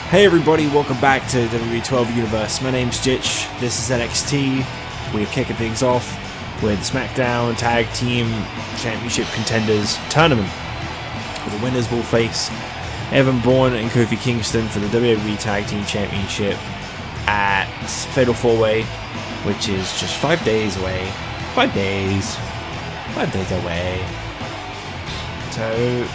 Hey everybody, welcome back to WWE 12 Universe. My name's Jitch, this is NXT. We're kicking things off with SmackDown Tag Team Championship Contenders Tournament. The winners will face Evan Bourne and Kofi Kingston for the WWE Tag Team Championship at Fatal 4-Way, which is just 5 days away. 5 days. 5 days away. So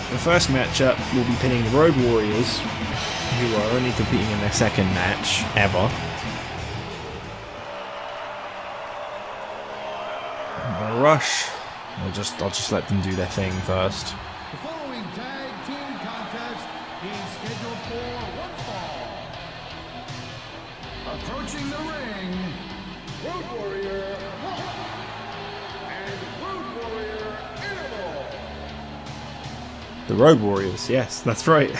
the first matchup will be pitting the Road Warriors, who are only competing in their second match ever. No rush. I'll just let them do their thing first. The following tag team contest is scheduled for one fall. Approaching the ring, Road Warrior and Road Warrior Interval. The Road Warriors, yes, that's right.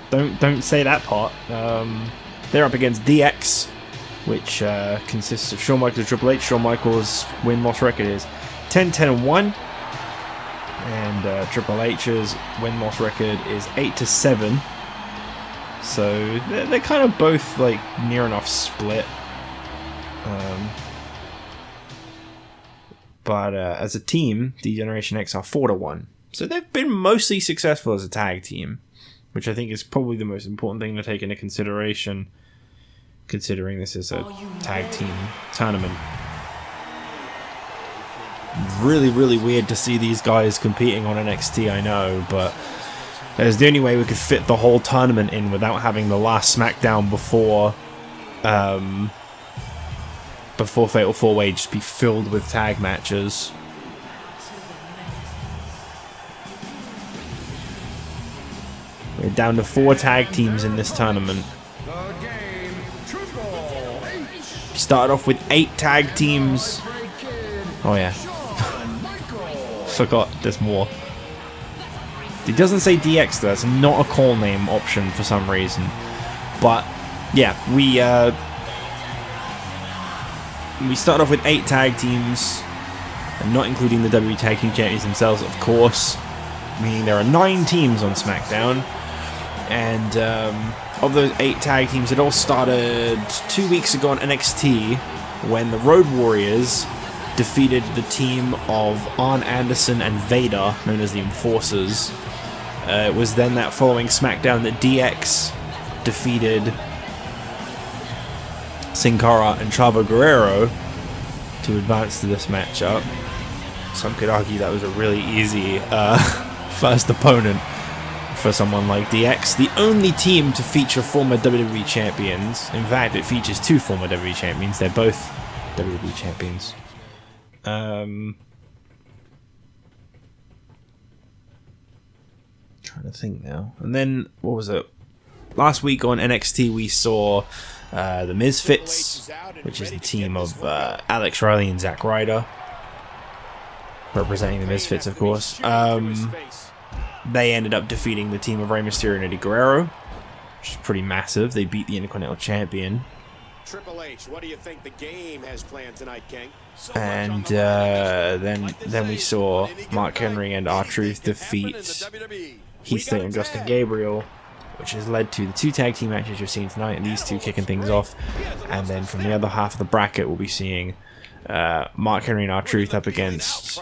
Don't say that part. They're up against DX, which consists of Shawn Michaels and Triple H. Shawn Michaels' win-loss record is 10-10-1, and Triple H's win-loss record is 8-7. So they're kind of both like near enough split. But as a team, the Generation X are 4-1. So they've been mostly successful as a tag team, which I think is probably the most important thing to take into consideration, considering this is a tag team tournament. Really, really weird to see these guys competing on NXT, I know, but it's the only way we could fit the whole tournament in without having the last SmackDown before Fatal 4-Way just be filled with tag matches. We're down to 4 tag teams in this tournament. We started off with 8 tag teams. Oh yeah. Forgot there's more. It doesn't say DX though, it's not a call name option for some reason. But yeah, we started off with 8 tag teams, and not including the WWE Tag Team Champions themselves, of course. Meaning there are 9 teams on SmackDown. And of those 8 tag teams, it all started 2 weeks ago on NXT when the Road Warriors defeated the team of Arn Anderson and Vader, known as the Enforcers. It was then that following SmackDown that DX defeated Sin Cara and Chavo Guerrero to advance to this matchup. Some could argue that was a really easy first opponent for someone like DX, the only team to feature former WWE champions. In fact, it features 2 former WWE champions. They're both WWE champions. Trying to think now. And then, what was it? Last week on NXT, we saw the Misfits, which is the team of Alex Riley and Zack Ryder, representing the Misfits, of course. They ended up defeating the team of Rey Mysterio and Eddie Guerrero, which is pretty massive. They beat the Intercontinental Champion. Triple H, what do you think the game has planned tonight, King? And then we saw Mark Henry and R-Truth defeat Heath Slater and Justin Gabriel, which has led to the 2 tag team matches you're seeing tonight, and these 2 kicking things off. And then from the other half of the bracket, we'll be seeing Mark Henry and R-Truth up against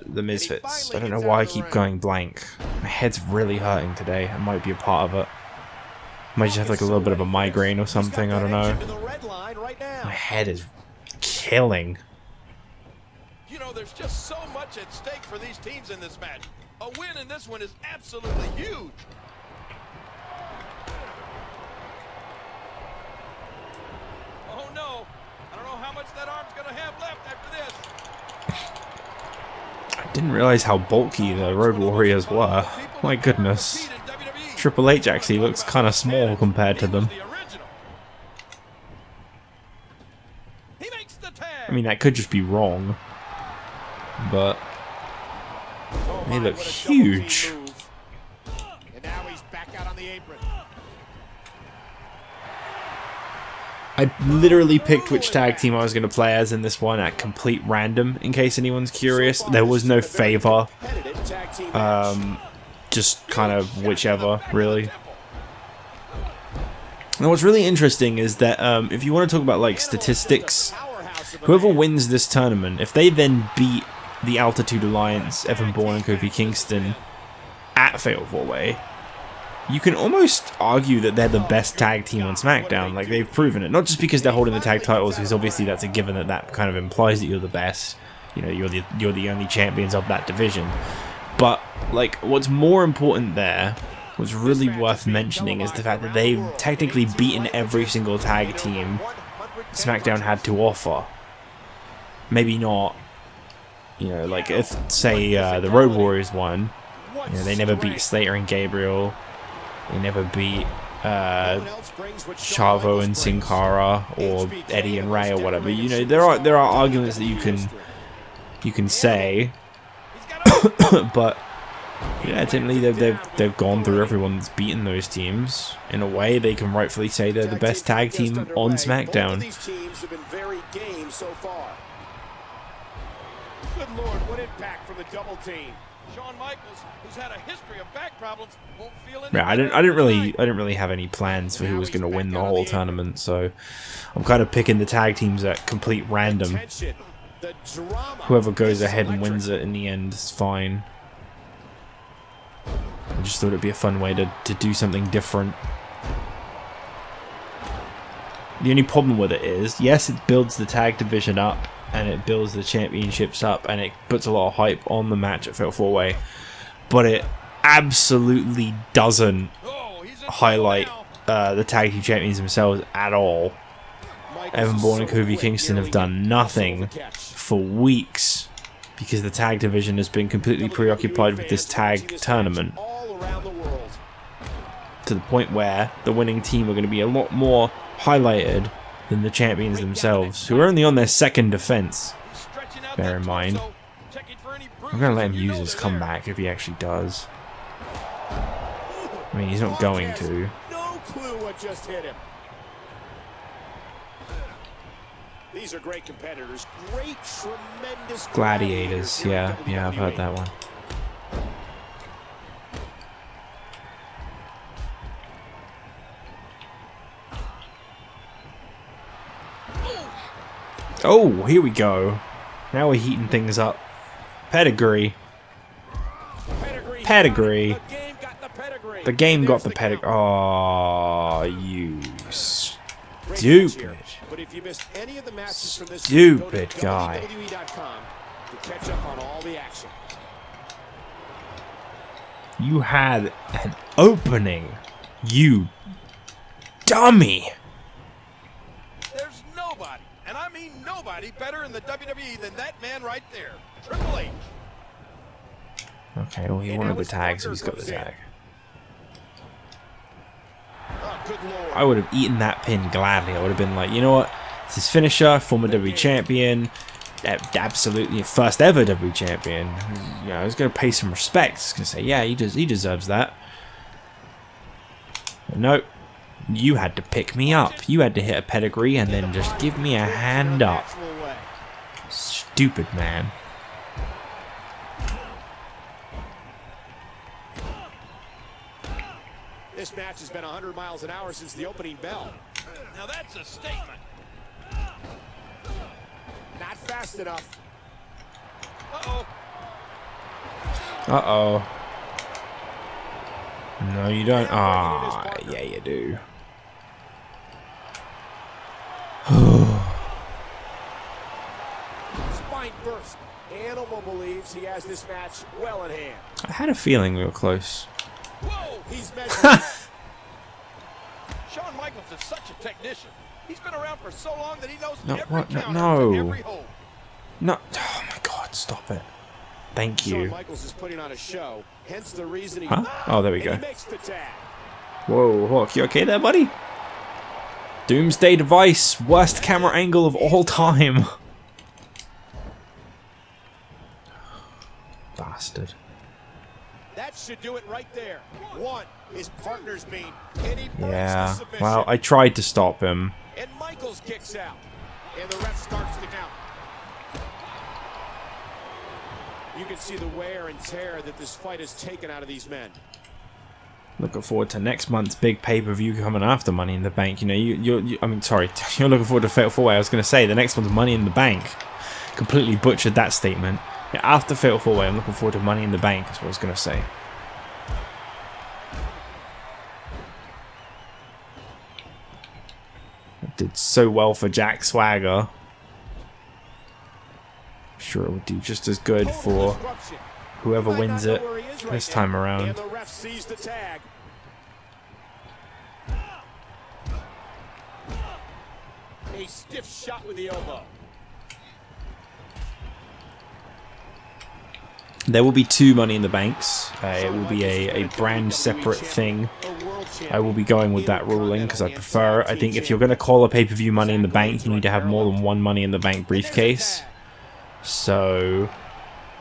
the Misfits. I don't know why I keep going blank. My head's really hurting today. It might be a part of it. Might just have like a little bit of a migraine or something, I don't know. My head is killing. You know, there's just so much at stake for these teams in this match. A win in this one is absolutely huge. Oh no, I don't know how much that arm's gonna have left after this. I didn't realize how bulky the Road Warriors were. My goodness. Triple H actually looks kind of small compared to them. I mean, that could just be wrong, but they look huge. And now he's back out on the apron. I literally picked which tag team I was going to play as in this one at complete random, in case anyone's curious. There was no favor. just kind of whichever, really. And what's really interesting is that if you want to talk about like statistics, whoever wins this tournament, if they then beat the Altitude Alliance, Evan Bourne and Kofi Kingston at Fatal 4-Way, you can almost argue that they're the best tag team on SmackDown. Like, they've proven it. Not just because they're holding the tag titles, because obviously that's a given that kind of implies that you're the best. You know, you're the only champions of that division. But, like, what's more important there, what's really worth mentioning, is the fact that they've technically beaten every single tag team SmackDown had to offer. Maybe not, you know, like, if, say, the Road Warriors won, you know, they never beat Slater and Gabriel. They never beat Chavo and Sin Cara or Eddie and Ray or whatever. You know, there are arguments that you can say, but yeah, technically they've gone through everyone that's beaten those teams. In a way, they can rightfully say they're the best tag team on SmackDown. These teams have been very game so far. Good Lord, what impact from the double team. Shawn Michaels, who's had a history of back problems, won't feel any Yeah, I didn't really have any plans for who was going to win the whole tournament, so I'm kind of picking the tag teams at complete random. Whoever goes ahead and wins it in the end is fine. I just thought it'd be a fun way to do something different. The only problem with it is, yes, it builds the tag division up, and it builds the championships up, and it puts a lot of hype on the match at Fatal 4-Way, but it absolutely doesn't highlight the tag team champions themselves at all. Evan Bourne and Kofi Kingston have done nothing for weeks because the tag division has been completely preoccupied with this tag tournament, to the point where the winning team are going to be a lot more highlighted than the champions themselves, who are only on their second defense. Bear in mind. I'm going to let him use his comeback if he actually does. I mean, he's not going to. No clue what just hit him. These are great competitors. Great, tremendous Gladiators. Yeah, I've heard that one. Oh, here we go. Now we're heating things up. Pedigree. Pedigree. The game got the pedigree. Oh, you stupid. Stupid guy. You had an opening. You dummy. There's nobody, and I mean nobody, better in the WWE than that man right there, Triple H. Okay, well, he wanted the tag, so he's got the tag. I would have eaten that pin gladly. I would have been like, you know what? It's his finisher, former WWE champion, absolutely first ever WWE champion. You know, I was going to pay some respect. I was going to say, yeah, he deserves that. But no, you had to pick me up. You had to hit a pedigree and then just give me a hand up. Stupid man. This match has been 100 miles an hour since the opening bell. Now that's a statement. Not fast enough. Uh-oh. Uh-oh. No, you don't. Ah, yeah, you do. Spine first. Animal believes he has this match well in hand. I had a feeling we were close. Whoa, he's measuring. Shawn Michaels is such a technician. He's been around for so long that he knows No, every what? counter No. and every hold. No. Oh my God! Stop it. Thank Shawn you. Michaels is putting on a show, hence the reason he. Huh? Oh, there we go. He makes the tag. Whoa, Hawk, you okay there, buddy? Doomsday device, worst camera angle of all time. Bastard. That should do it right there. One, his partner's mean. And he breaks the Yeah. submission. Well, I tried to stop him. And Michaels kicks out. And the ref starts to count. You can see the wear and tear that this fight has taken out of these men. Looking forward to next month's big pay-per-view coming after Money in the Bank. You know, I mean, sorry, you're looking forward to Fatal 4-Way. I was going to say the next one's Money in the Bank. Completely butchered that statement. Yeah, after Fatal 4-Way, I'm looking forward to Money in the Bank. That's what I was going to say. It did so well for Jack Swagger. I'm sure it would do just as good for whoever wins it this time around. And the ref sees the tag. A stiff shot with the elbow. There will be 2 Money in the Banks. It will be a brand separate thing. I will be going with that ruling because I prefer. I think if you're going to call a pay-per-view Money in the Bank, you need to have more than one Money in the Bank briefcase. So,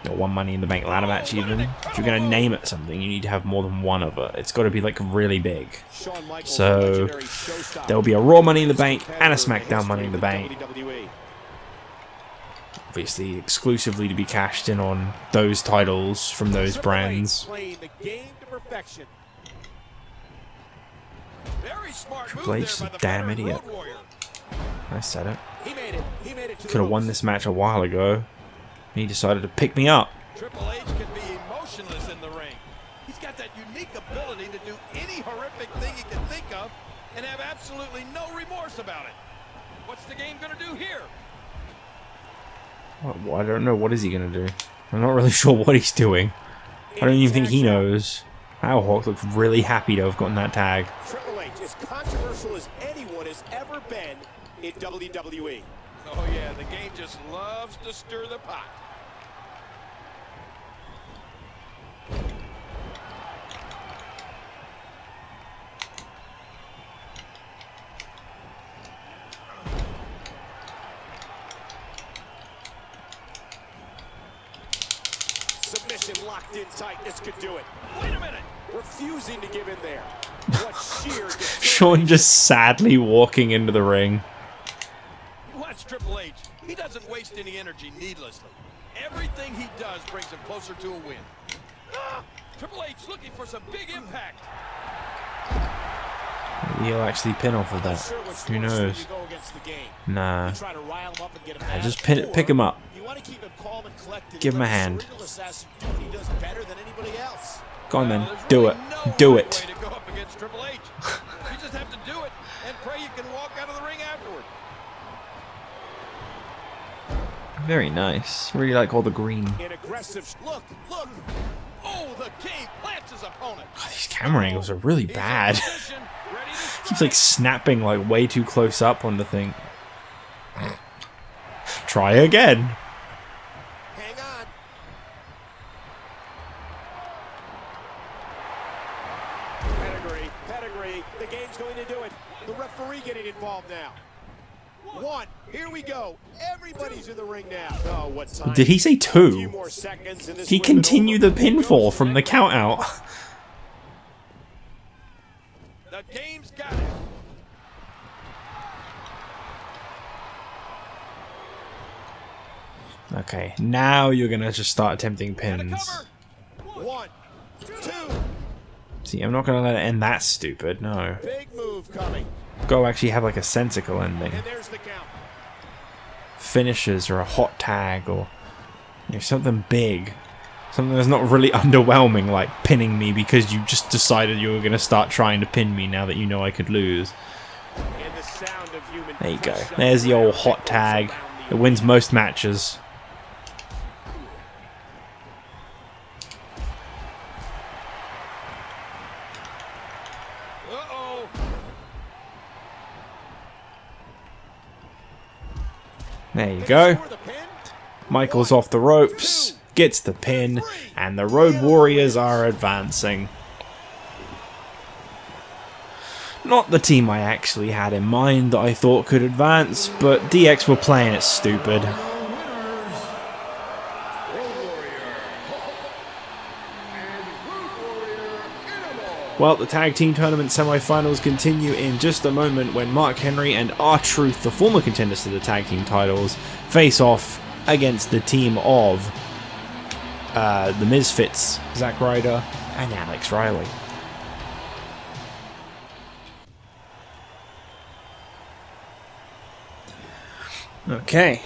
or one Money in the Bank ladder match even. If you're going to name it something, you need to have more than one of it. It's got to be like really big. So, there will be a Raw Money in the Bank and a SmackDown Money in the Bank. Obviously, exclusively to be cashed in on those titles from those brands. Triple H is a damn idiot. I said it. Could have won this match a while ago. He decided to pick me up. Triple H can be emotionless in the ring. He's got that unique ability to do any horrific thing he can think of and have absolutely no remorse about it. What's the game going to do here? Well, I don't know. What is he going to do? I'm not really sure what he's doing. I don't even think he knows. Al Hawk looks really happy to have gotten that tag. Triple H, as controversial as anyone has ever been in WWE. Oh yeah, the game just loves to stir the pot. Submission locked in tight. This could do it. Wait a minute. Refusing to give in there. What sheer Sean just sadly walking into the ring. Watch Triple H. He doesn't waste any energy needlessly. Everything he does brings him closer to a win. Triple H looking for some big impact. He'll actually pin off of that. Who knows? Nah. Just pick him up. Give him a hand. Go on then. Do it. Do it. You just have to do it and pray you can walk out of the ring afterward. Very nice. Really like all the green. Look. Oh, the king plants his opponent. God, these camera angles are really bad. Keeps like snapping like way too close up on the thing. Try again. Hang on. Pedigree. The game's going to do it. The referee getting involved now. 1. Here we go. Everybody's in the ring now. Oh, what time? Did he say 2? He continued the pinfall from the count out. The game's got it. Okay, now you're gonna just start attempting pins. 1, 2. See, I'm not gonna let it end that stupid. No. Big move coming. Go actually have like a sensical ending. And there's the count. Finishes or a hot tag or something big. Something that's not really underwhelming, like pinning me because you just decided you were going to start trying to pin me now that you know I could lose. There you go. There's the old hot tag. It wins most matches. There you go. Michael's off the ropes, gets the pin, and the Road Warriors are advancing. Not the team I actually had in mind that I thought could advance, but DX were playing it stupid. Well, the Tag Team Tournament semi-finals continue in just a moment when Mark Henry and R-Truth, the former contenders to the Tag Team titles, face off against the team of the Misfits, Zack Ryder and Alex Riley. Okay,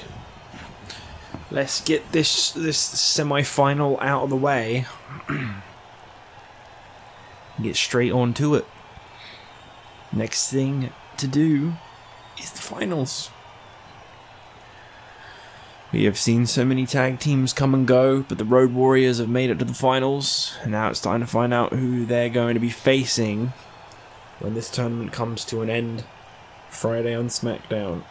let's get this semi-final out of the way. Get straight on to it. Next thing to do is the finals. We have seen so many tag teams come and go, but the Road Warriors have made it to the finals, and now it's time to find out who they're going to be facing when this tournament comes to an end Friday on SmackDown.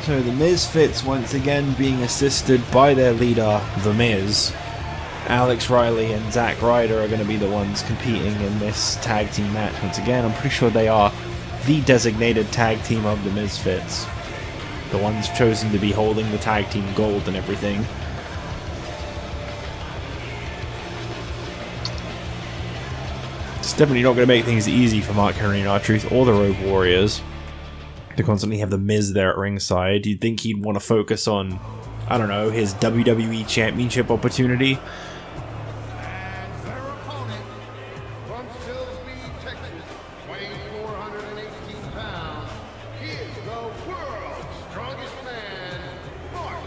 So the Misfits once again being assisted by their leader, The Miz. Alex Riley and Zack Ryder are going to be the ones competing in this tag team match once again. I'm pretty sure they are the designated tag team of the Misfits. The ones chosen to be holding the tag team gold and everything. It's definitely not going to make things easy for Mark Henry and R-Truth or the Road Warriors to constantly have the Miz there at ringside. You'd think he'd want to focus on, I don't know, his WWE Championship opportunity. And their opponent from Silsbee, Texas, weighing 418 pounds, he is the world's strongest man, Mark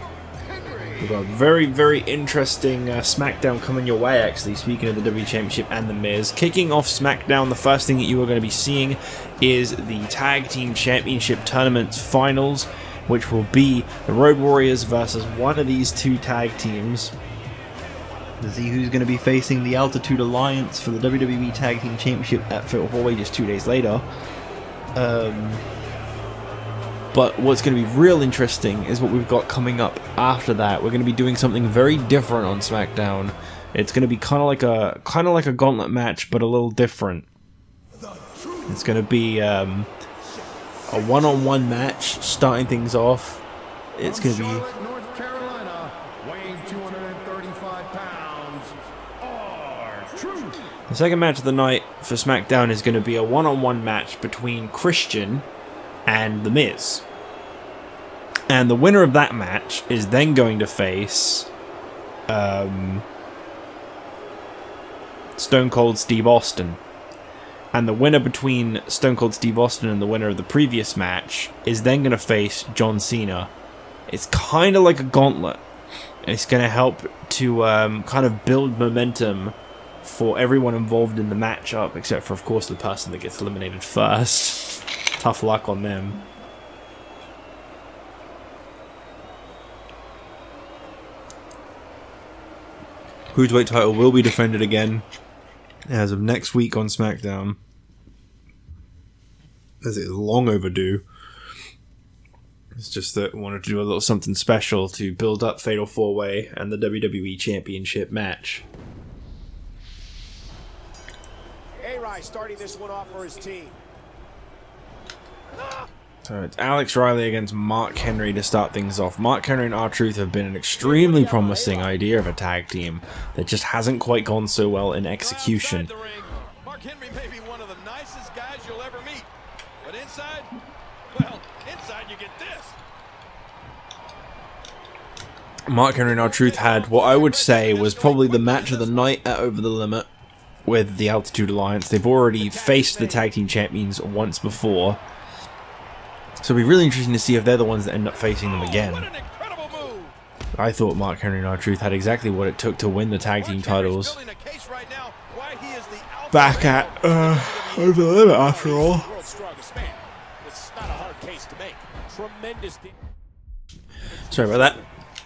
Henry. We've got a very, very interesting SmackDown coming your way, actually, speaking of the WWE Championship and The Miz. Kicking off SmackDown, the first thing that you are going to be seeing is the Tag Team Championship Tournament Finals, which will be the Road Warriors versus one of these two tag teams. To see who's going to be facing the Altitude Alliance for the WWE Tag Team Championship at Fatal 4-Way just 2 days later. But what's going to be real interesting is what we've got coming up after that. We're going to be doing something very different on SmackDown. It's going to be kind of like a gauntlet match, but a little different. It's going to be a one-on-one match starting things off. It's going to be Charlotte, North Carolina, weighing 235 pounds, R-Truth. the second match of the night for SmackDown is going to be a one-on-one match between Christian and The Miz. And the winner of that match is then going to face Stone Cold Steve Austin. And the winner between Stone Cold Steve Austin and the winner of the previous match is then going to face John Cena. It's kind of like a gauntlet. It's going to help to kind of build momentum for everyone involved in the matchup, except for, of course, the person that gets eliminated first. Tough luck on them. Cruiserweight title will be defended again as of next week on SmackDown, as it is long overdue. It's just that we wanted to do a little something special to build up Fatal 4-Way and the WWE Championship match. Ryder starting this one off for his team. So it's Alex Riley against Mark Henry to start things off. Mark Henry and R-Truth have been an extremely promising idea of a tag team that just hasn't quite gone so well in execution. Mark Henry may be one of the nicest guys you'll ever meet, but inside, well, inside you get this. Mark Henry and R-Truth had what I would say was probably the match of the night at Over the Limit with the Altitude Alliance. They've already faced the tag team champions once before, so it'll be really interesting to see if they're the ones that end up facing them again. What an incredible move. I thought Mark Henry and R-Truth had exactly what it took to win the tag team titles back at Over the Limit, after all. World's strongest man. It's not a hard case to make. Tremendous. Sorry about that.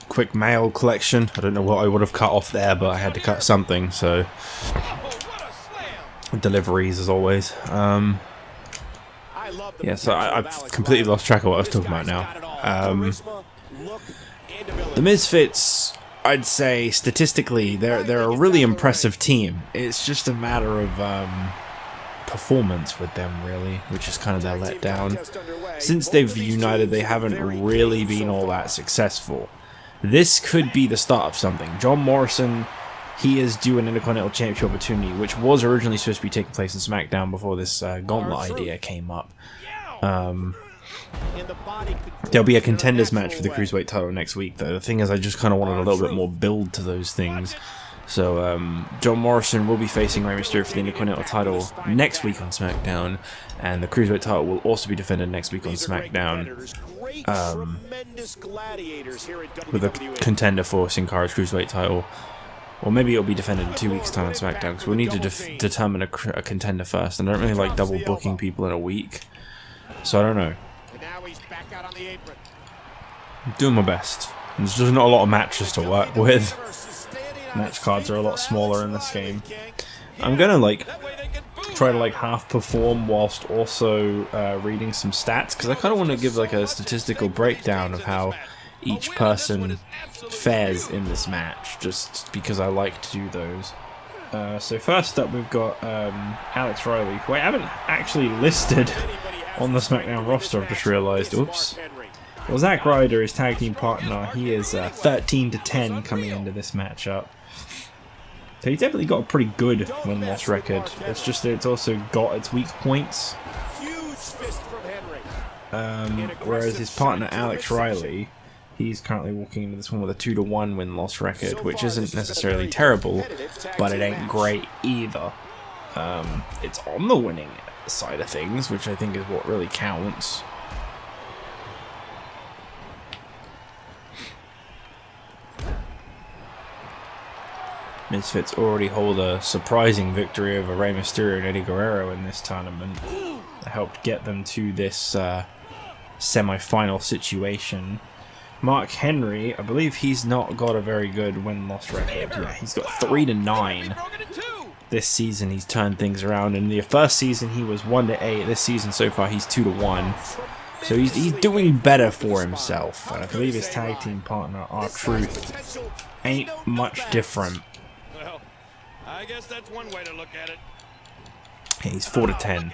Quick mail collection. I don't know what I would have cut off there, but I had to cut something, so deliveries as always. Yeah, so I've completely lost track of what I was talking about now. The Misfits, I'd say statistically, they're a really impressive team. It's just a matter of performance with them, really, which is kind of their letdown. Since they've united, they haven't really been all that successful. This could be the start of something. John Morrison, he is due an Intercontinental Championship opportunity, which was originally supposed to be taking place in SmackDown before this Gauntlet idea came up. There'll be a Contenders match for the Cruiserweight title next week, though. The thing is, I just kind of wanted a little bit more build to those things. So, John Morrison will be facing Rey Mysterio for the Intercontinental title next week on SmackDown, and the Cruiserweight title will also be defended next week on SmackDown, with a contender for Sin Cara's Cruiserweight title. Or maybe it'll be defended in 2 weeks' time on SmackDown, because we'll need to determine a contender first, and I don't really like double booking people in a week, so I don't know. I'm doing my best. There's just not a lot of matches to work with. Match cards are a lot smaller in this game. I'm gonna try to half perform whilst also reading some stats, because I kind of want to give a statistical breakdown of how each person fares in this match, just because I like to do those. So first up, we've got Alex Riley, who I haven't actually listed on the SmackDown roster. I've just realised. Oops. Well, Zack Ryder, his tag team partner, he is 13-10 coming into this matchup. So he's definitely got a pretty good win-loss record. It's just that it's also got its weak points. Whereas his partner Alex Riley, he's currently walking into this one with a 2-1 win-loss record, which isn't necessarily terrible, but it ain't great either. It's on the winning side of things, which I think is what really counts. Misfits already hold a surprising victory over Rey Mysterio and Eddie Guerrero in this tournament. That helped get them to this semi-final situation. Mark Henry, I believe he's not got a very good win-loss record. Yeah, he's got 3-9. This season he's turned things around. In the first season he was 1-8. This season so far he's 2-1. So he's doing better for himself. And I believe his tag team partner, R-Truth, ain't much different. Well, I guess that's one way to look at it. He's 4-10.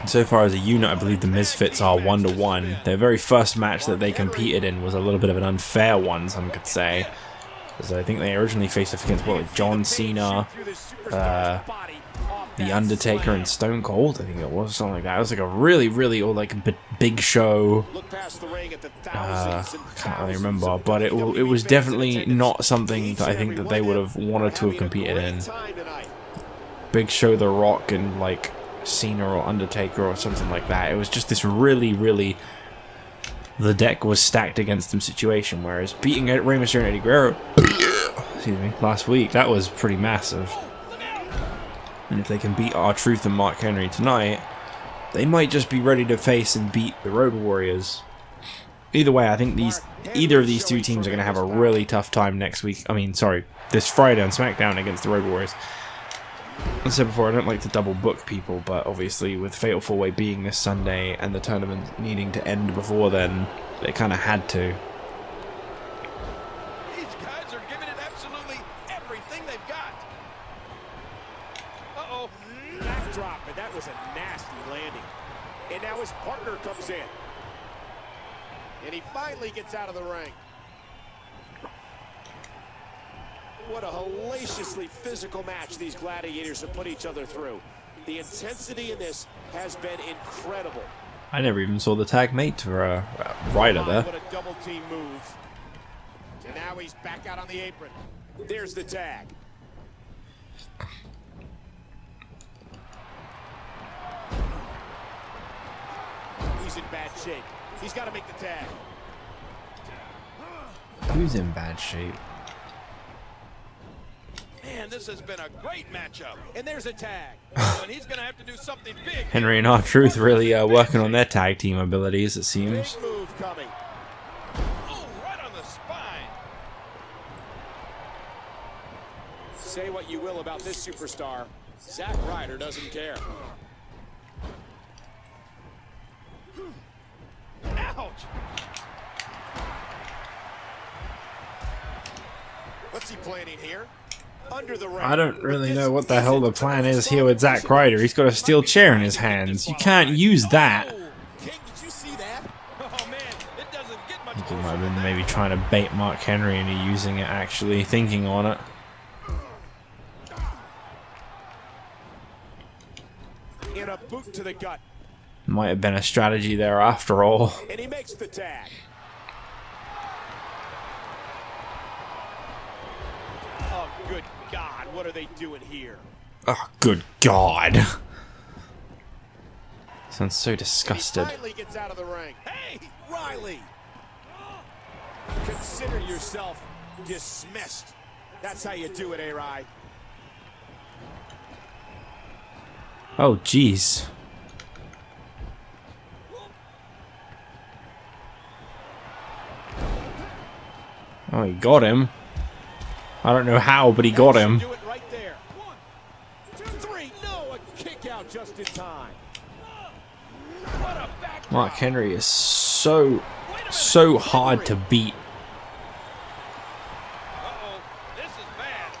So far as a unit, I believe the Misfits are 1-1. Their very first match that they competed in was a little bit of an unfair one, some could say. Because I think they originally faced off against John Cena, The Undertaker, and Stone Cold. I think it was something like that. It was a really, really big show. I can't really remember, but it was definitely not something that I think that they would have wanted to have competed in. Big Show, The Rock, and Cena or Undertaker or something like that. It was just this really, really, the deck was stacked against them situation, whereas beating Rey Mysterio and Eddie Guerrero excuse me, last week, that was pretty massive. And if they can beat R-Truth and Mark Henry tonight, they might just be ready to face and beat the Road Warriors. Either way, I think either of these two teams are going to have a really tough time next week. I mean, sorry, this Friday on SmackDown against the Road Warriors. As I said before, I don't like to double book people, but obviously with Fatal 4-Way being this Sunday and the tournament needing to end before then, they kind of had to. These guys are giving it absolutely everything they've got. Uh-oh. Backdrop, and that was a nasty landing. And now his partner comes in. And he finally gets out of the ring. What a hellaciously physical match these gladiators have put each other through. The intensity in this has been incredible. I never even saw the tag mate for Ryder there. What a double team move. And now he's back out on the apron. There's the tag. He's in bad shape. He's got to make the tag. Who's in bad shape? Man, this has been a great matchup. And there's a tag. And he's going to have to do something big. Henry and R-Truth really working on their tag team abilities, it seems. Big move coming. Oh, right on the spine. Say what you will about this superstar, Zack Ryder doesn't care. Ouch. What's he planning here? under the ring. I don't really know what the hell the plan is here with Zack Ryder. He's got a steel chair in his hands. You can't use that. King, did you see that? Oh man, it doesn't get much I think he closer might have than been that. maybe trying to bait Mark Henry into using it, actually, thinking on it. In a boot to the gut. Might have been a strategy there after all. And he makes the tag. Oh, good God. What are they doing here? Oh, good God. Sounds so disgusted. He finally gets out of the ring. Hey, Riley. Consider yourself dismissed. That's how you do it, A-Rye. Oh, jeez. Oh, he got him. I don't know how, but he got him. Do it right there. 1, 2, 3. No, a kick out just in time. What a back Mark Henry is so hard to beat. Uh-oh, this is bad.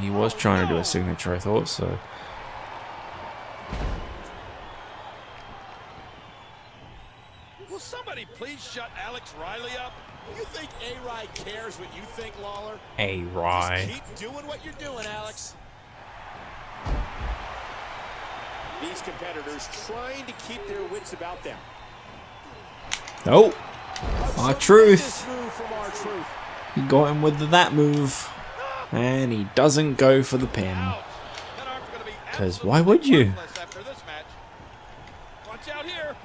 He was trying to do a signature, I thought so. Will somebody please shut Alex Riley up? You think A-Rye cares what you think, Lawler? A-Rye. Keep doing what you're doing, Alex. These competitors trying to keep their wits about them. Oh, our truth. Move from our truth. He got him with that move. And he doesn't go for the pin. Ouch. That arm's gonna be 'Cause why would you? worthless after this match. Watch out here.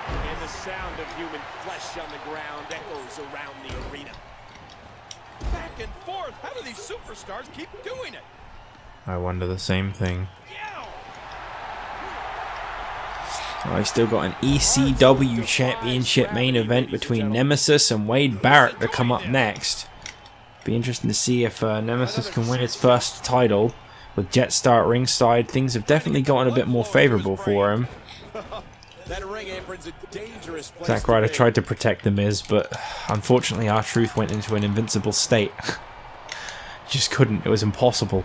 And the sound of human flesh on the ground echoes around the arena. Back and forth. How do these superstars keep doing it? I wonder the same thing. Yow. I still got an ECW Championship main event between Nemesis and Wade Barrett to come up next. Be interesting to see if Nemesis can win his first title. With Jetstar at ringside, things have definitely gotten a bit more favorable for him. That ring apron's a dangerous place. Zack Ryder tried to protect the Miz, but unfortunately our truth went into an invincible state. Just couldn't, it was impossible.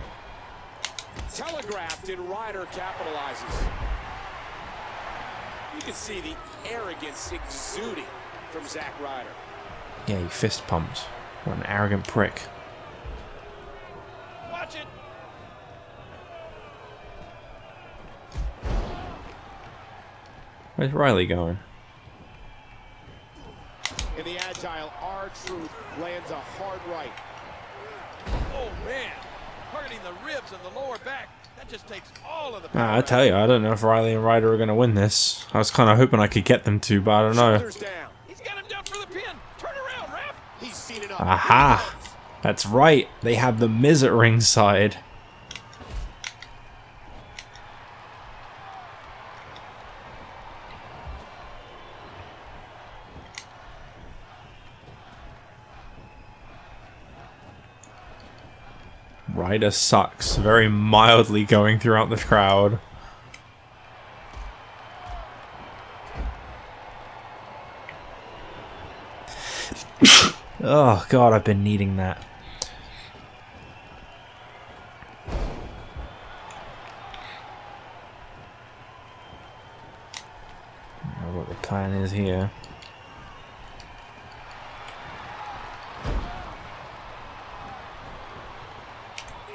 Telegraphed and Ryder capitalizes. You can see the arrogance exuding from Zack Ryder. Yeah, he fist pumped. What an arrogant prick. Watch it. Where's Riley going? In the agile, R-Truth lands a hard right. Oh man. Targeting the ribs and the lower back. That just takes all of the I tell you, I don't know if Riley and Ryder are going to win this. I was kind of hoping I could get them to, but I don't know. Shoulders down. He's got him down for the pin. Turn around, ref. He's seen it up. Aha! That's right, they have the Miz at ringside. Ryder sucks, very mildly going throughout the crowd. Oh god, I've been needing that. I don't know what the plan is here.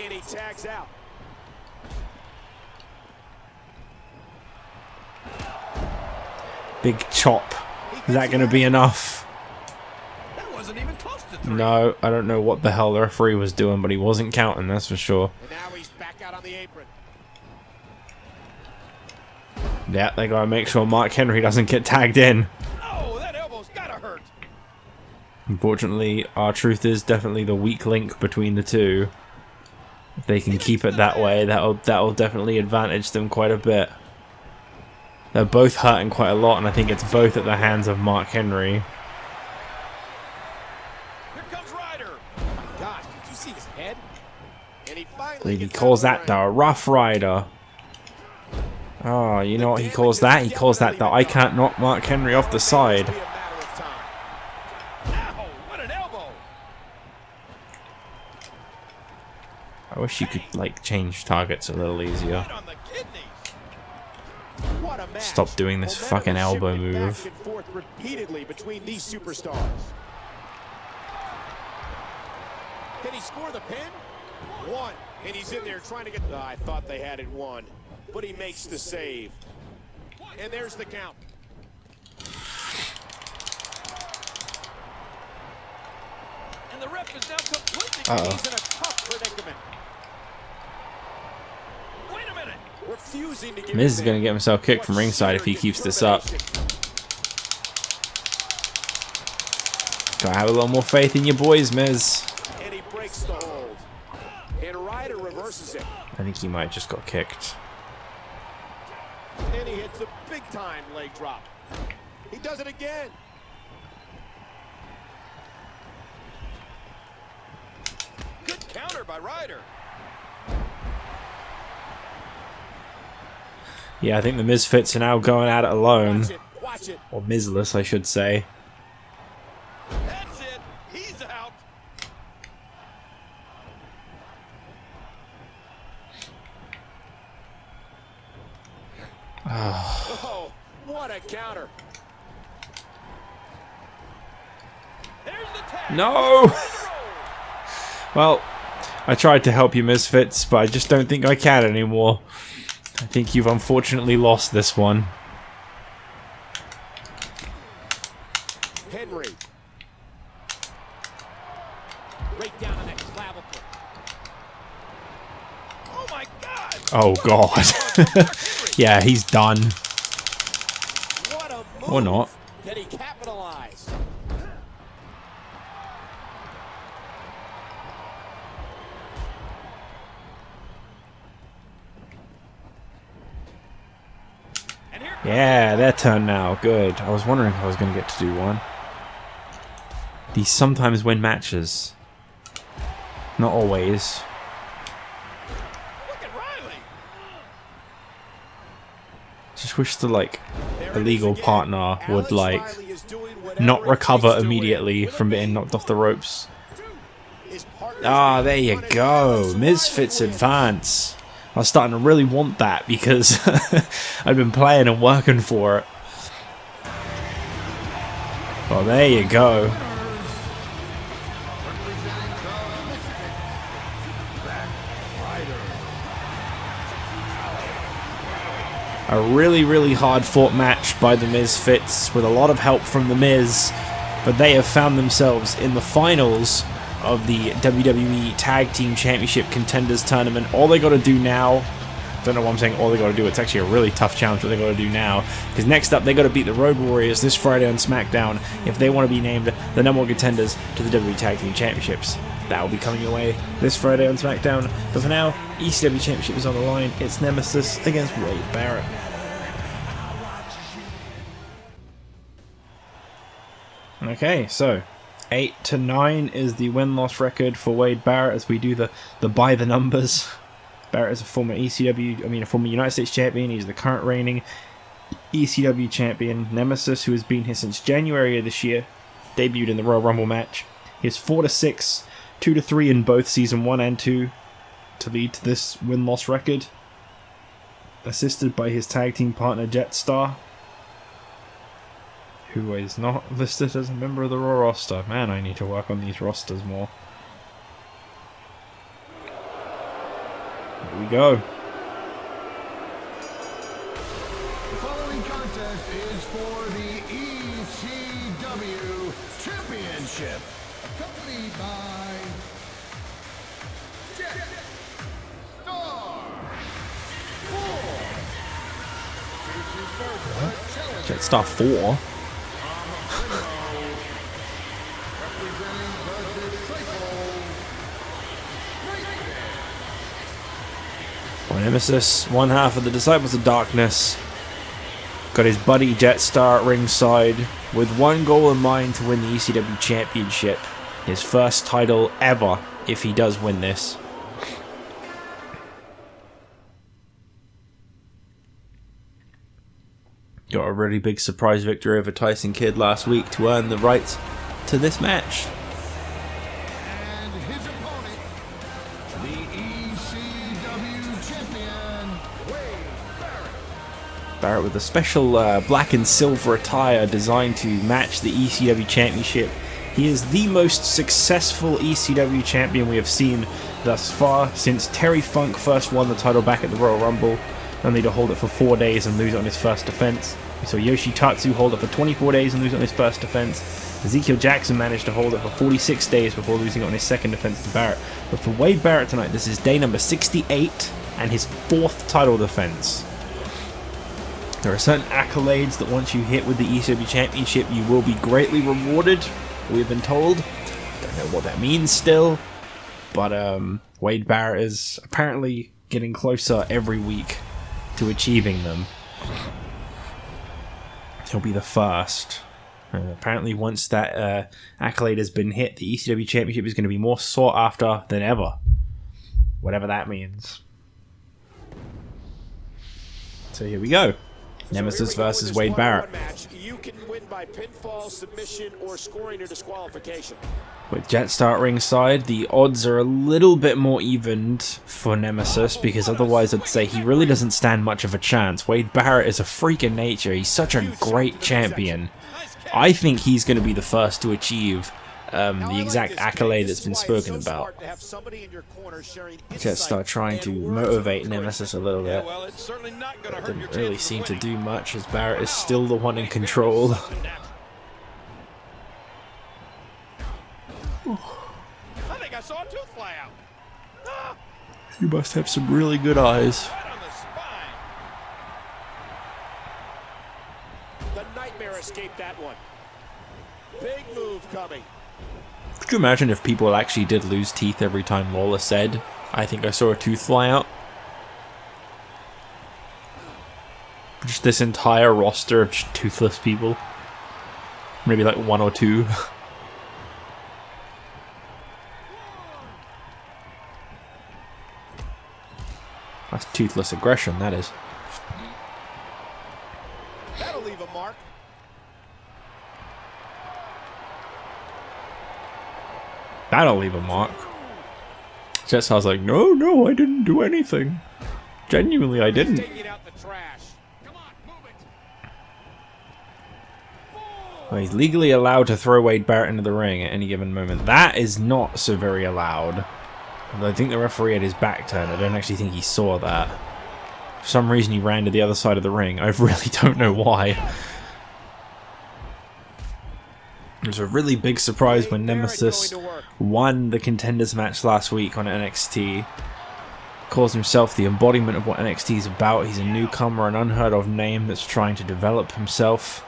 And he tags out. Big chop. Is that going to be enough? That wasn't even close to 3. No, I don't know what the hell the referee was doing, but he wasn't counting, that's for sure. And now he's back out on the apron. Yeah, they gotta make sure Mark Henry doesn't get tagged in. Oh, that elbow's gotta hurt. Unfortunately, R-Truth is definitely the weak link between the two. If they can keep it that way, that'll definitely advantage them quite a bit. They're both hurting quite a lot, and I think it's both at the hands of Mark Henry. Here comes Ryder. Gosh, did you see his head? And he I finally believe he gets calls out of that the the Rough Rider. Oh, you know what he calls that? He calls that the I can't knock Mark Henry off the side. Ow, what an elbow. I wish you could, like, change targets a little easier. Right on the kidneys. What a match. Stop doing this fucking elbow move. Back and forth repeatedly between these superstars. Can he score the pin? One, and he's in there trying to get. I thought they had it won, but he makes the save. And there's the count. And the ref is now completely. He's in a tough predicament. Wait a minute. Refusing to give Miz is in. going to get himself kicked from ringside if he keeps this up. Gotta have a little more faith in your boys, Miz. And he breaks the hold. And Ryder reverses it. I think he might have just got kicked. And he hits a big-time leg drop. He does it again. Good counter by Ryder. Yeah, I think the Misfits are now going at it alone. Watch it. Watch it. Or Mizless, I should say. That's it. He's out. Oh, what a counter. There's the tag. No! Well, I tried to help you, Misfits, but I just don't think I can anymore. I think you've unfortunately lost this one. Henry. Right down on that clavicle. Oh my God. Oh, God. Yeah, he's done. What a move. Or not. Can he capitalize? And here Yeah, their turn now. Good. I was wondering if I was going to get to do one. These sometimes win matches. Not always. look at Riley. Just wish the, like, There it is illegal again. partner would, Alex like, Riley is doing whatever not it recover takes to win. immediately from being knocked off the ropes. His partner's Ah, being there you wanted. go. Alex Misfits Riley wins. advance. I was starting to really want that because I've been playing and working for it. Well, there you go. A really, really hard fought match by the Misfits with a lot of help from the Miz, but they have found themselves in the finals of the WWE Tag Team Championship Contenders Tournament. All they got to do now, don't know what I'm saying all they got to do, it's actually a really tough challenge what they got to do now, because next up they got to beat the Road Warriors this Friday on SmackDown if they want to be named the number one contenders to the WWE Tag Team Championships. That will be coming your way this Friday on SmackDown, but for now, ECW Championship is on the line. It's Nemesis against Wade Barrett. Okay, so 8-9 is the win-loss record for Wade Barrett as we do the by the numbers. Barrett is a former a former United States champion. He's the current reigning ECW champion. Nemesis, who has been here since January of this year, debuted in the Royal Rumble match. He has 4-6, 2-3 in both season 1 and 2 to lead to this win-loss record. Assisted by his tag team partner Jetstar, who is not listed as a member of the Raw roster. Man, I need to work on these rosters more. Here we go. The following contest is for the ECW Championship, accompanied by Jetstar. Jetstar 4. Well, Nemesis, one half of the Disciples of Darkness, got his buddy Jetstar at ringside with one goal in mind to win the ECW Championship. His first title ever if he does win this. got a really big surprise victory over Tyson Kidd last week to earn the rights to this match. And his opponent, the ECW champion, Wade Barrett. Barrett with a special black and silver attire designed to match the ECW Championship. He is the most successful ECW champion we have seen thus far since Terry Funk first won the title back at the Royal Rumble, only to hold it for 4 days and lose it on his first defense. We saw Yoshitatsu hold it for 24 days and lose it on his first defense. Ezekiel Jackson managed to hold it for 46 days before losing it on his second defense to Barrett. But for Wade Barrett tonight, this is day number 68 and his 4th title defense. There are certain accolades that once you hit with the ECW Championship, you will be greatly rewarded, we've been told. Don't know what that means still, but Wade Barrett is apparently getting closer every week to achieving them. He'll be the first. Apparently once that accolade has been hit, the ECW Championship is going to be more sought after than ever. Whatever that means. So here we go. Nemesis versus Wade Barrett. You can win by pinfall, submission, or scoring or disqualification. With Jetstar at ringside, the odds are a little bit more evened for Nemesis, because otherwise I'd say he really doesn't stand much of a chance. Wade Barrett is a freak in nature. He's such a great champion. I think he's going to be the first to achieve the exact accolade that's been spoken about. Jetstar trying to motivate Nemesis a little bit. Didn't really seem to do much, as Barrett is still the one in control. I think I saw a tooth fly out. Ah! You must have some really good eyes. Right on the spine. The Nightmare escaped that one. Big move coming. Could you imagine if people actually did lose teeth every time Lawler said, "I think I saw a tooth fly out"? Just this entire roster of just toothless people. Maybe like 1 or 2. That's toothless aggression, that is. That'll leave a mark. That'll leave a mark. Jetstar's like, no, I didn't do anything. Genuinely, I didn't. Taking out the trash. Come on, move it. Well, he's legally allowed to throw Wade Barrett into the ring at any given moment. That is not so very allowed. I think the referee had his back turned. I don't actually think he saw that. For some reason he ran to the other side of the ring. I really don't know why. It was a really big surprise when Nemesis won the Contenders match last week on NXT. Calls himself the embodiment of what NXT is about. He's a newcomer, an unheard of name that's trying to develop himself.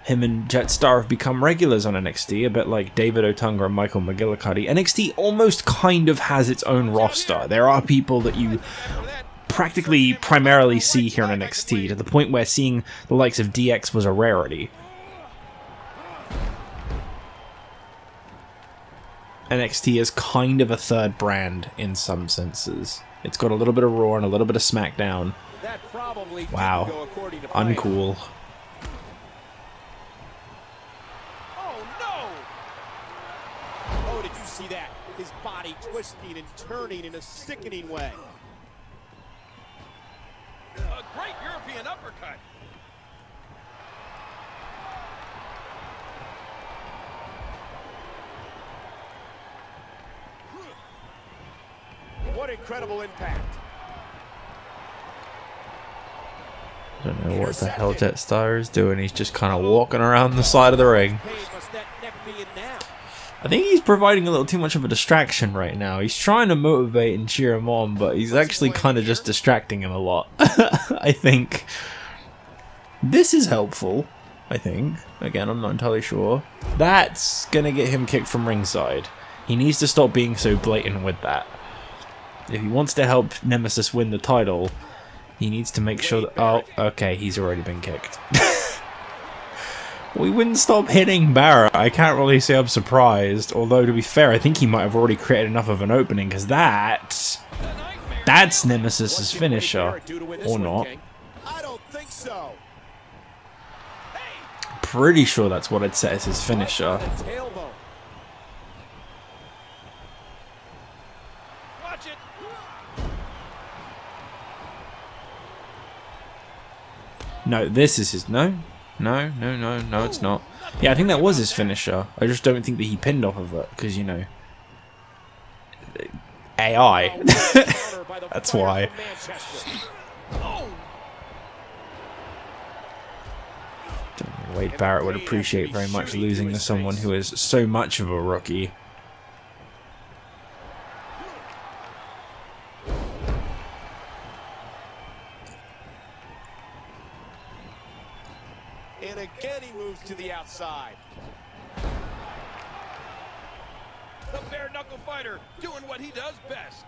Him and Jetstar have become regulars on NXT, a bit like David Otunga and Michael McGillicuddy. NXT almost kind of has its own roster. There are people that you practically primarily see here on NXT, to the point where seeing the likes of DX was a rarity. NXT is kind of a third brand in some senses. It's got a little bit of Raw and a little bit of SmackDown. Wow. Uncool. Oh, did you see that? His body twisting and turning in a sickening way. A great European uppercut. What incredible impact. I don't know what the hell Jetstar is doing. He's just kind of walking around the side of the ring. I think he's providing a little too much of a distraction right now. He's trying to motivate and cheer him on, but he's actually kind of just distracting him a lot. I think. This is helpful, I think. Again, I'm not entirely sure. That's going to get him kicked from ringside. He needs to stop being so blatant with that. If he wants to help Nemesis win the title, he needs to make sure that... Oh, okay, he's already been kicked. We wouldn't stop hitting Barrett. I can't really say I'm surprised. Although, to be fair, I think he might have already created enough of an opening, because that's Nemesis' finisher. Or not. I don't think so. pretty sure that's what I'd set as his finisher. Watch it. No, this is his... No, it's not. Yeah, I think that was his finisher. I just don't think that he pinned off of it, because, you know... AI. That's why. Wade Barrett would appreciate very much losing to someone who is so much of a rookie. And again he moves to the outside. The bare knuckle fighter doing what he does best.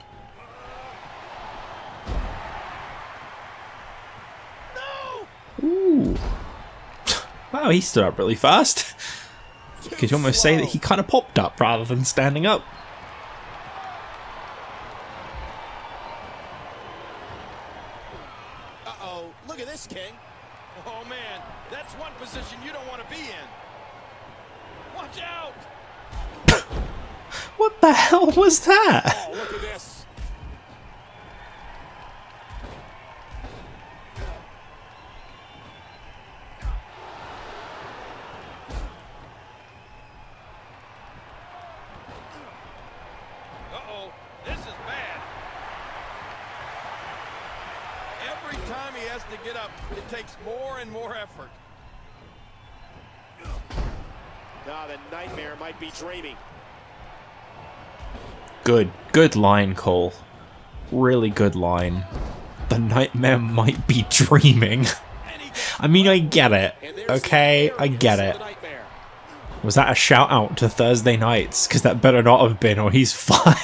No! Ooh. Wow, he stood up really fast. Could you almost say that he kind of popped up rather than standing up? Uh-oh, look at this, King. Oh, man, that's one position you don't want to be in. Watch out! What the hell was that? Oh, look at this. Uh-oh, this is bad. Every time he has to get up, it takes more and more effort. Ah, the Nightmare might be dreaming. Good line, Cole. Really good line. The Nightmare might be dreaming. I mean, I get it. Okay, I get it. Was that a shout out to Thursday nights? Because that better not have been, or he's fired.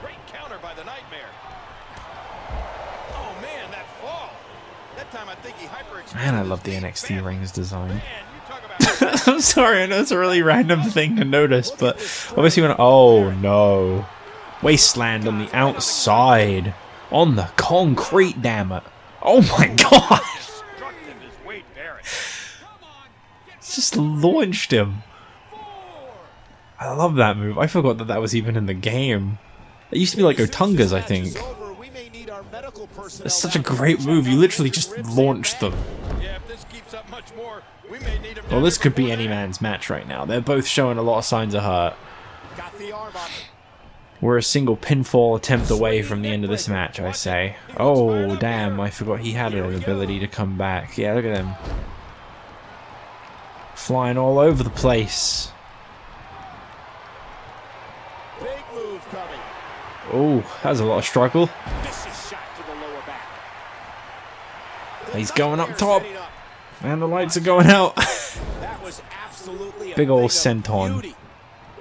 Great counter by the Nightmare. Oh, man, that fall. That time I think he hyper-extended. Man, I love the NXT rings design. Man, you talk about... I'm sorry, I know it's a really random thing to notice, but obviously when... Oh, no. Wasteland on the outside. On the concrete, damn it. Oh my god. Destructive is Wade Barrett. Just launched him. I love that move. I forgot that that was even in the game. It used to be like Otunga's, I think. It's such a great move. You literally just launched them. Yeah, if this keeps up much more, we may need him. Well, this could be any man's match right now. They're both showing a lot of signs of hurt. Got the arm up. We're a single pinfall attempt away from the end of this match, I say. Oh, damn, I forgot he had an ability to come back. Yeah, look at him. Flying all over the place. Big move coming. Oh, that was a lot of struggle. Vicious shot to the lower back. He's going up top. And the lights are going out. That was absolutely a Big ol' thing of senton. beauty.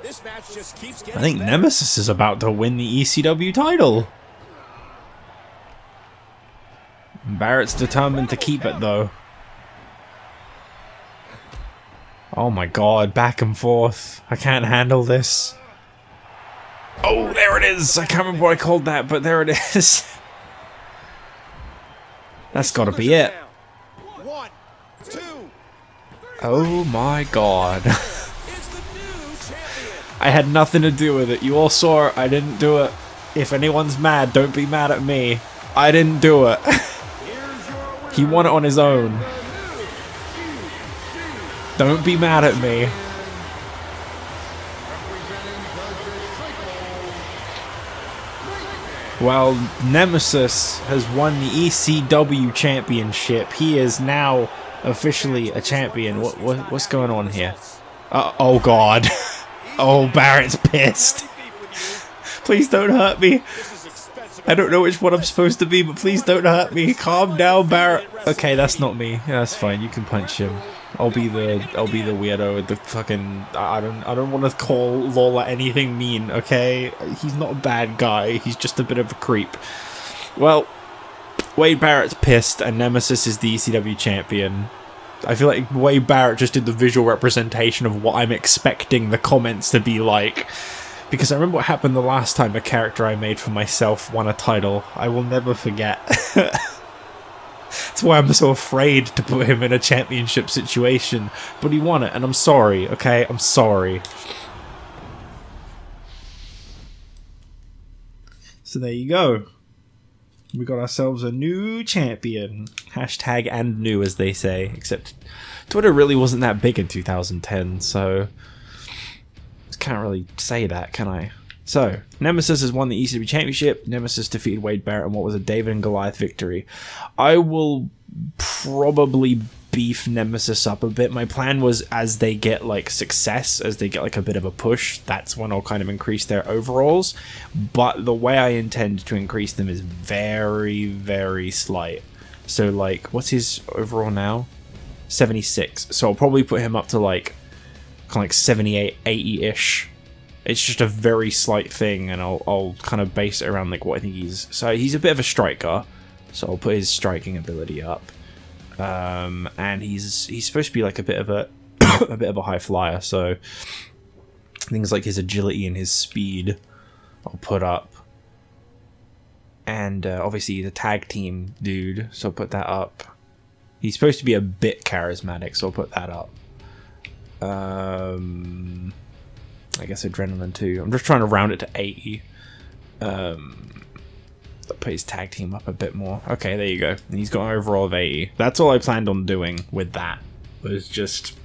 This match just keeps I getting think better. Nemesis is about to win the ECW title. Barrett's determined to keep it, though. Oh my god, back and forth. I can't handle this. Oh, there it is. I can't remember what I called that, but there it is. That's gotta be it. 1, 2. Oh my god. Is the new champion. I had nothing to do with it. You all saw it. I didn't do it. If anyone's mad, don't be mad at me. I didn't do it. He won it on his own. Don't be mad at me. Well, Nemesis has won the ECW Championship. He is now officially a champion. What's going on here? Oh god. Oh, Barrett's pissed. Please don't hurt me. I don't know which one I'm supposed to be, but please don't hurt me. Calm down, Barrett. Okay, that's not me. Yeah, that's fine. You can punch him. I'll be the weirdo with the fucking... I don't want to call Lawler anything mean, okay? He's not a bad guy. He's just a bit of a creep. Well, Wade Barrett's pissed, and Nemesis is the ECW champion. I feel like Wade Barrett just did the visual representation of what I'm expecting the comments to be like. Because I remember what happened the last time a character I made for myself won a title. I will never forget. That's why I'm so afraid to put him in a championship situation. But he won it, and I'm sorry, okay? I'm sorry. So there you go. We got ourselves a new champion. Hashtag and new, as they say. Except Twitter really wasn't that big in 2010, so can't really say that, can I? So, Nemesis has won the ECW Championship. Nemesis defeated Wade Barrett in what was a David and Goliath victory. I will probably beef Nemesis up a bit. My plan was, as they get like success, as they get like a bit of a push, that's when I'll kind of increase their overalls. But the way I intend to increase them is very, very slight. So like, what's his overall now? 76. So I'll probably put him up to like kind of like 78, 80-ish. It's just a very slight thing, and I'll kind of base it around like what I think he's. So he's a bit of a striker, so I'll put his striking ability up. And he's supposed to be like a bit of a a bit of a high flyer, so things like his agility and his speed I'll put up. And obviously he's a tag team dude, so I'll put that up. He's supposed to be a bit charismatic, so I'll put that up. I guess adrenaline too. I'm just trying to round it to 80. I'll put his tag team up a bit more. Okay, there you go. He's got an overall of 80. That's all I planned on doing with that. Was just,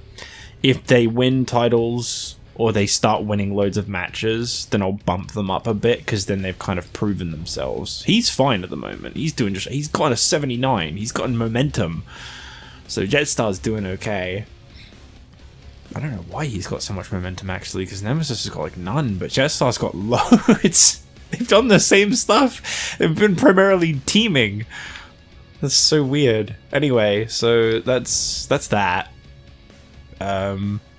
if they win titles or they start winning loads of matches, then I'll bump them up a bit, because then they've kind of proven themselves. He's fine at the moment. He's doing just. He's got a 79. He's got momentum. So Jetstar's doing okay. I don't know why he's got so much momentum, actually, because Nemesis has got like none, but Jetstar's got loads. They've done the same stuff. They've been primarily teaming. That's so weird. Anyway, so that's that.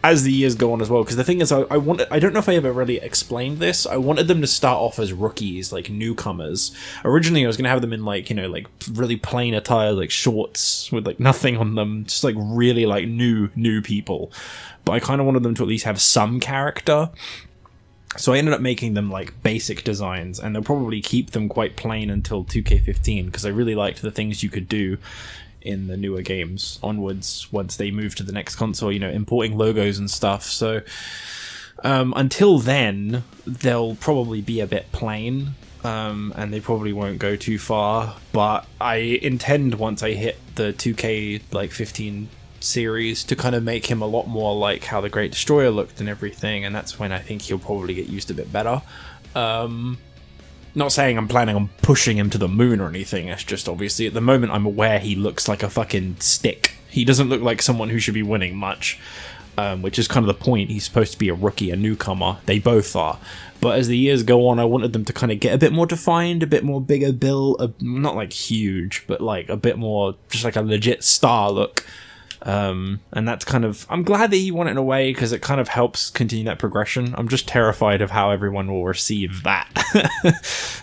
As the years go on as well, because the thing is, I don't know if I ever really explained this. I wanted them to start off as rookies, like newcomers. Originally, I was gonna have them in like, you know, like really plain attire, like shorts with like nothing on them, just like really like new people. But I kind of wanted them to at least have some character. So I ended up making them like basic designs, and they'll probably keep them quite plain until 2K15, because I really liked the things you could do in the newer games onwards once they move to the next console, you know, importing logos and stuff. So until then, they'll probably be a bit plain, and they probably won't go too far. But I intend, once I hit the 2K like 15 series, to kind of make him a lot more like how the Great Destroyer looked and everything, and that's when I think he'll probably get used a bit better. Not saying I'm planning on pushing him to the moon or anything, it's just obviously at the moment I'm aware he looks like a fucking stick. He doesn't look like someone who should be winning much, which is kind of the point. He's supposed to be a rookie, a newcomer. They both are. But as the years go on, I wanted them to kind of get a bit more defined, a bit more bigger build, not like huge, but like a bit more, just like a legit star look. And that's kind of, I'm glad that he won it in a way, because it kind of helps continue that progression. I'm just terrified of how everyone will receive that.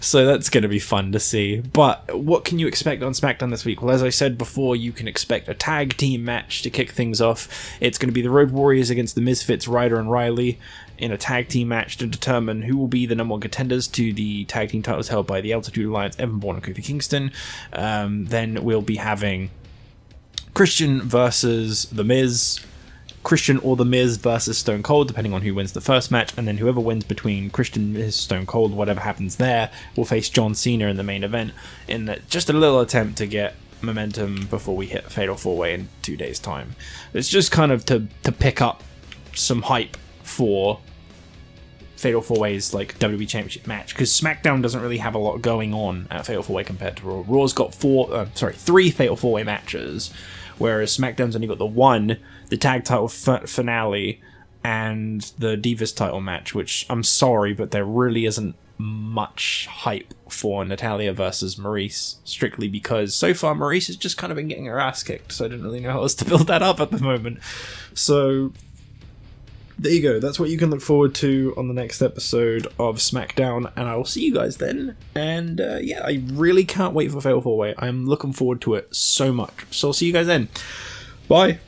So that's going to be fun to see. But what can you expect on SmackDown this week? Well, as I said before, you can expect a tag team match to kick things off. It's going to be the Road Warriors against the Misfits, Ryder and Riley, in a tag team match to determine who will be the #1 contenders to the tag team titles held by the Altitude Alliance, Evan Bourne and Kofi Kingston. Then we'll be having Christian versus The Miz, Christian or The Miz versus Stone Cold, depending on who wins the first match, and then whoever wins between Christian, Miz, Stone Cold, whatever happens there, will face John Cena in the main event, in just a little attempt to get momentum before we hit Fatal 4-Way in 2 days' time. It's just kind of to pick up some hype for Fatal 4-Way's like WWE Championship match, because SmackDown doesn't really have a lot going on at Fatal 4-Way compared to Raw. Raw's got 3 Fatal 4-Way matches, whereas SmackDown's only got the one, the tag title finale, and the Divas title match, which, I'm sorry, but there really isn't much hype for Natalya versus Maurice, strictly because so far Maurice has just kind of been getting her ass kicked, so I didn't really know how else to build that up at the moment. So there you go, that's what you can look forward to on the next episode of SmackDown, and I will see you guys then. And yeah, I really can't wait for Fatal 4-Way. I'm looking forward to it so much. So I'll see you guys then. Bye.